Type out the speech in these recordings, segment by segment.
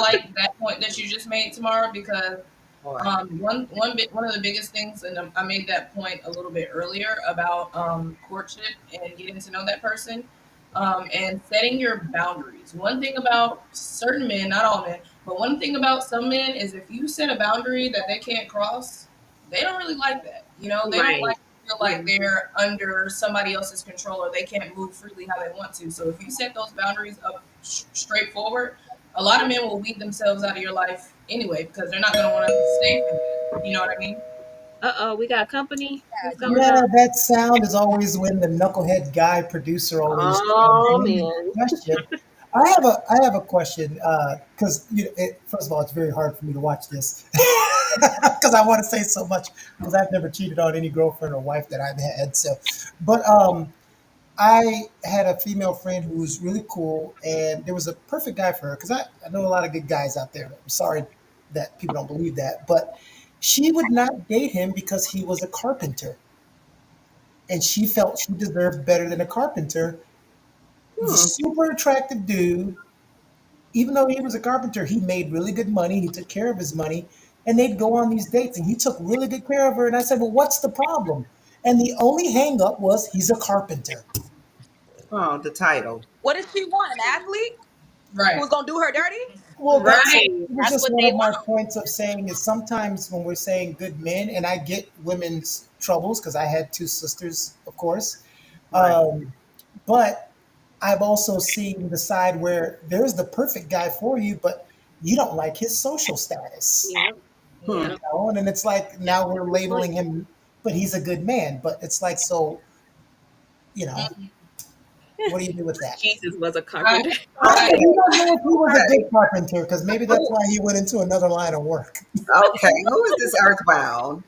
like that point that you just made, Tamara, because Boy. one of the biggest things, and I made that point a little bit earlier about courtship and getting to know that person, and setting your boundaries. One thing about certain men, not all men, but one thing about some men is if you set a boundary that they can't cross, they don't really like that. You know, they don't Right. like to feel like Mhm. they're under somebody else's control or they can't move freely how they want to. So if you set those boundaries up straightforward, a lot of men will weed themselves out of your life anyway because they're not going to want to stay for that. You know what I mean? Uh-oh, we got company. Who's coming Yeah, up? that sound is always when the knucklehead guy producer always Oh in the man. question. I have a question because first of all, it's very hard for me to watch this because I want to say so much because I've never cheated on any girlfriend or wife that I've had. So, but I had a female friend who was really cool, and there was a perfect guy for her because I know a lot of good guys out there. I'm sorry that people don't believe that, but she would not date him because he was a carpenter, and she felt she deserved better than a carpenter. The Hmm. super attractive dude, even though he was a carpenter, he made really good money. He took care of his money, and they'd go on these dates, and he took really good care of her. And I said, "Well, what's the problem?" And the only hang up was he's a carpenter. Oh, the title. What does she want? An athlete Right. who's gonna do her dirty? Well, that's Right. it was That's just what one they of my want. points of saying is sometimes when we're saying good men, and I get women's troubles because I had two sisters, of course, Right. um, but I've also seen the side where there's the perfect guy for you, but you don't like his social status. Yep. Hmm. Yeah. Yep. And then it's like Yep. now we're Good point. labeling him, but he's a good man. But it's like, so, you know, Mhm. what do you do with that? Jesus was a I, carpenter. I, I, Okay. we don't know if he was a Okay. good carpenter because maybe that's Who? why he went into another line of work. Okay. Who is this Earthbound?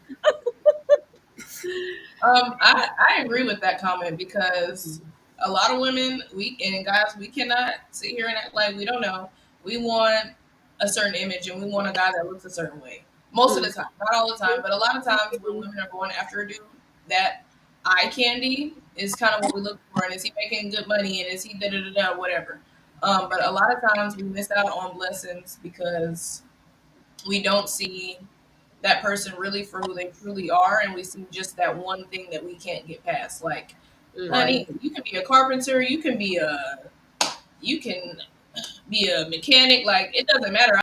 I agree with that comment because a lot of women, we and guys, we cannot sit here and act like we don't know. We want a certain image and we want a guy that looks a certain way. Most of the Mhm. time, not all the time, but a lot of times when women are going after a dude, that eye candy is kind of what we look for. And is he making good money? And is he da da da da whatever? But a lot of times we miss out on blessings because we don't see that person really for who they truly are, and we see just that one thing that we can't get past. Like, Right. Mhm. honey, you can be a carpenter, you can be a mechanic. Like, it doesn't matter.